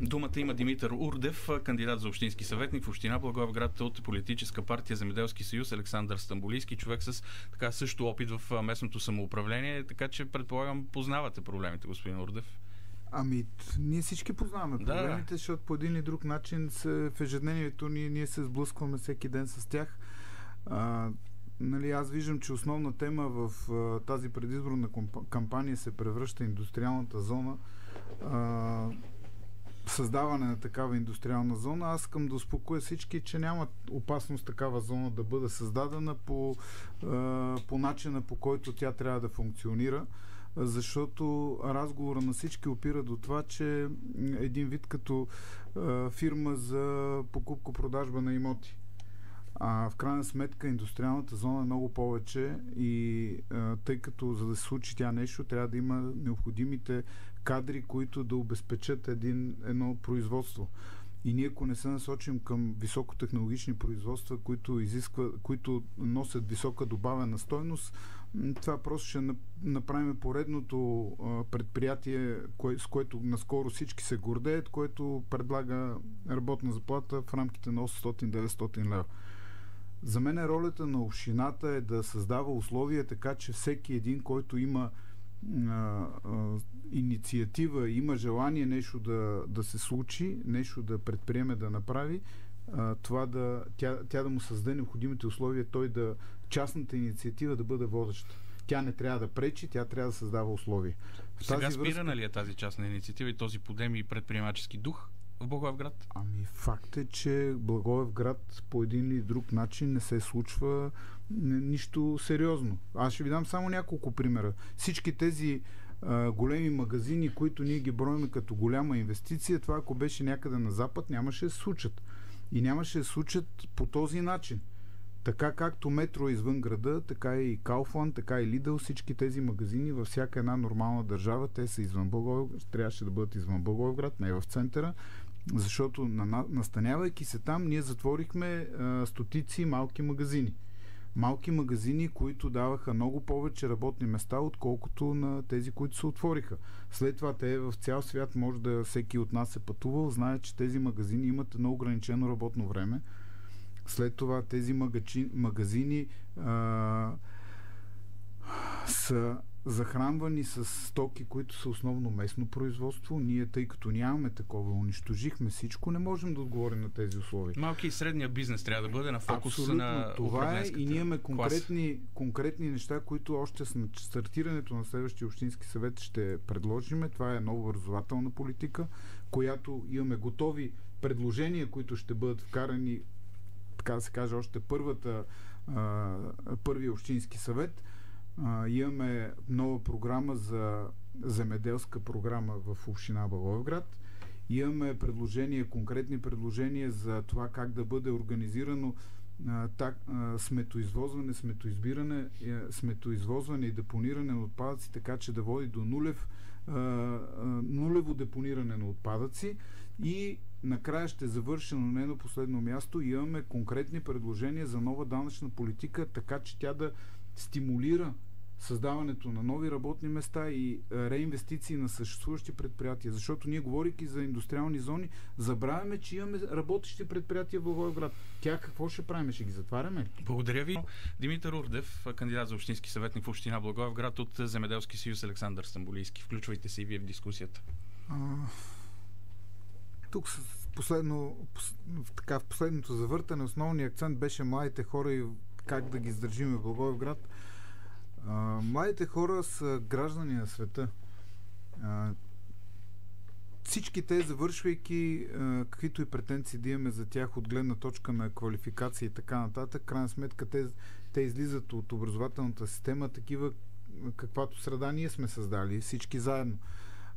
Думата има Димитър Урдев, кандидат за общински съветник в община Благоевград от политическа партия Земеделски съюз Александър Стамболийски, човек с така също опит в местното самоуправление, така че предполагам познавате проблемите, господин Урдев. Ние всички познаваме проблемите, защото по един или друг начин в ежедневието ние се сблъскваме всеки ден с тях. Аз виждам, че основна тема в тази предизборна кампания се превръща индустриалната зона. Създаване на такава индустриална зона. Аз искам да успокоя всички, че няма опасност такава зона да бъде създадена по начина, по който тя трябва да функционира, защото разговора на всички опира до това, че един вид като фирма за покупко-продажба на имоти. А в крайна сметка индустриалната зона е много повече и тъй като за да се случи тя нещо, трябва да има необходимите кадри, които да обезпечат едно производство. И ние, ако не се насочим към високотехнологични производства, които носят висока добавена стойност, това просто ще направим поредното предприятие, с което наскоро всички се гордеят, което предлага работна заплата в рамките на 800-900 лева. За мен ролята на общината е да създава условия така, че всеки един, който има инициатива, има желание нещо да се случи, нещо да предприеме, да направи, тя да му създаде необходимите условия, частната инициатива да бъде водеща. Тя не трябва да пречи, тя трябва да създава условия. Сега спирана ли е тази частна инициатива и този подем и предприемачески дух в Благоевград? Факт е, че Благоевград по един или друг начин не се случва нищо сериозно. Аз ще ви дам само няколко примера. Всички тези големи магазини, които ние ги броим като голяма инвестиция, това ако беше някъде на запад, нямаше да се случат. И нямаше да се случат по този начин. Така както метро извън града, така и Kaufland, така и Lidl, всички тези магазини във всяка една нормална държава, те са извън Благоевград, трябваше да бъдат извън Благоевград, не в центъра, защото настанявайки се там, ние затворихме стотици малки магазини. Малки магазини, които даваха много повече работни места, отколкото на тези, които се отвориха. След това те в цял свят, може да всеки от нас е пътувал, знае, че тези магазини имат едно ограничено работно време. След това тези магазини са захранвани с стоки, които са основно местно производство. Ние, тъй като нямаме такова, унищожихме всичко, не можем да отговорим на тези условия. Малки и средния бизнес трябва да бъде на фокуса на това е, и ние имаме конкретни неща, които още с стартирането на следващия общински съвет ще предложиме. Това е нова образователна политика, която имаме готови предложения, които ще бъдат вкарани, така да се каже, още първия общински съвет. Имаме нова програма за земеделска програма в община Благоевград. Имаме конкретни предложения за това как да бъде организирано сметоизвозване, сметоизвозване и депониране на отпадъци, така че да води до нулево депониране на отпадъци. И накрая ще завърши, но не на последно място, имаме конкретни предложения за нова данъчна политика, така че тя да стимулира създаването на нови работни места и реинвестиции на съществуващи предприятия. Защото ние, говорейки за индустриални зони, забравяме, че имаме работещи предприятия в Благоевград. Тя какво ще правим? Ще ги затваряме ли? Благодаря ви. Димитър Урдев, кандидат за общински съветник в община Благоевград от Земеделски съюз Александър Стамболийски. Включвайте се и вие в дискусията. Тук в последното завъртане основният акцент беше младите хора и как да ги издържим в Благоевград. Младите хора са граждани на света. Всички те, завършвайки каквито и претенции да имаме за тях от гледна точка на квалификация и така нататък, крайна сметка те излизат от образователната система такива, каквато среда ние сме създали, всички заедно.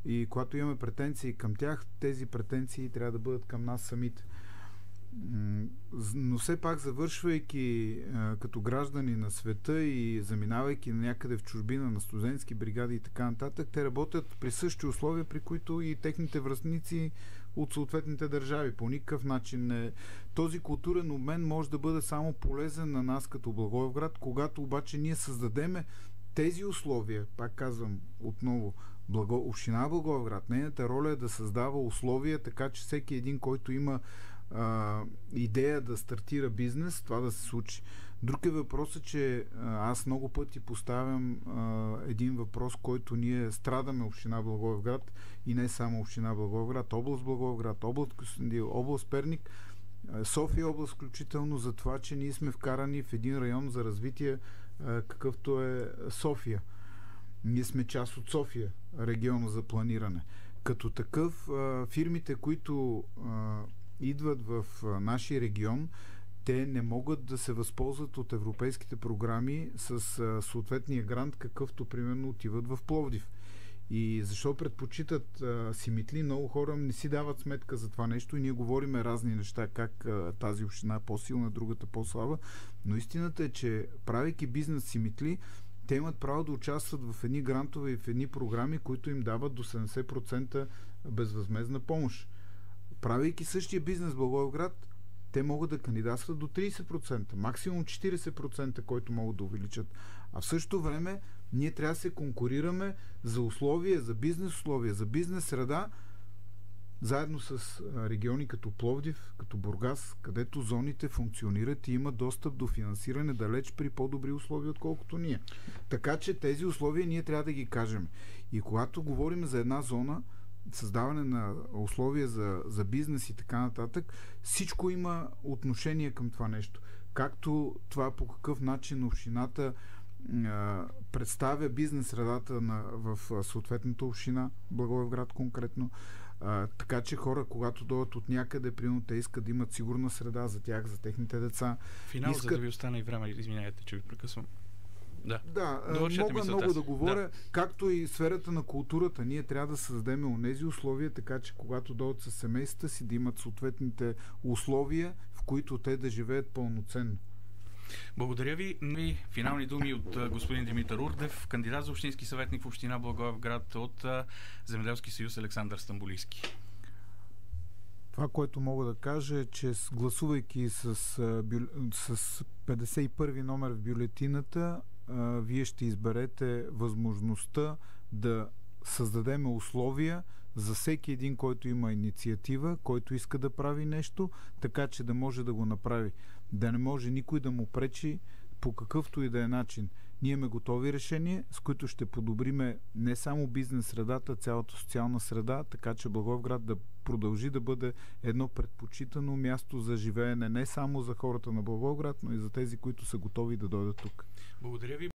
И когато имаме претенции към тях, тези претенции трябва да бъдат към нас самите. Но все пак, завършвайки като граждани на света и заминавайки някъде в чужбина на студентски бригади и така нататък, те работят при същи условия, при които и техните връстници от съответните държави. По никакъв начин не. Този културен обмен може да бъде само полезен на нас като Благоевград, когато обаче ние създадеме тези условия, пак казвам отново, Община Благоевград, нейната роля е да създава условия, така че всеки един, който има идея да стартира бизнес, това да се случи. Друг е въпросът, че аз много пъти поставям един въпрос, който ние страдаме община Благоевград и не само община Благоевград, област Благоевград, област Кюстендил, област Перник, София област включително, за това, че ние сме вкарани в един район за развитие, какъвто е София. Ние сме част от София, региона за планиране. Като такъв, фирмите, които идват в нашия регион, те не могат да се възползват от европейските програми с съответния грант, какъвто примерно отиват в Пловдив. И защо предпочитат Симитли? Много хора не си дават сметка за това нещо и ние говорим разни неща, как тази община е по-силна, другата по-слаба. Но истината е, че правейки бизнес Симитли, те имат право да участват в едни грантове и в едни програми, които им дават до 70% безвъзмездна помощ. Правейки същия бизнес в Благоевград, те могат да кандидатстват до 30%, максимум 40%, който могат да увеличат. А в същото време ние трябва да се конкурираме за условия, за бизнес условия, за бизнес среда, заедно с региони като Пловдив, като Бургас, където зоните функционират и имат достъп до финансиране далеч при по-добри условия, отколкото ние. Така че тези условия ние трябва да ги кажем. И когато говорим за една зона, създаване на условия за бизнес и така нататък, всичко има отношение към това нещо. Както това по какъв начин общината представя бизнес средата в съответната община, Благоевград конкретно, така че хора, когато дойдат от някъде, примерно те искат да имат сигурна среда за тях, за техните деца. Финал, за да ви остане и време, извинявайте, че ви прекъсвам. Да, мога много да говоря, както и сферата на културата. Ние трябва да създадем онези условия, така че когато дойдат със семействата си, да имат съответните условия, в които те да живеят пълноценно. Благодаря ви. Финални думи от господин Димитър Урдев, кандидат за общински съветник в община Благоевград от Земеделски съюз Александър Стамболийски. Това, което мога да кажа е, че гласувайки с 51 номер в бюлетината, вие ще изберете възможността да създадем условия за всеки един, който има инициатива, който иска да прави нещо, така че да може да го направи. Да не може никой да му пречи по какъвто и да е начин. Ние имаме готови решения, с които ще подобриме не само бизнес средата, цялата социална среда, така че Благоевград да продължи да бъде едно предпочитано място за живеене не само за хората на Благоевград, но и за тези, които са готови да дойдат тук. Благодаря ви.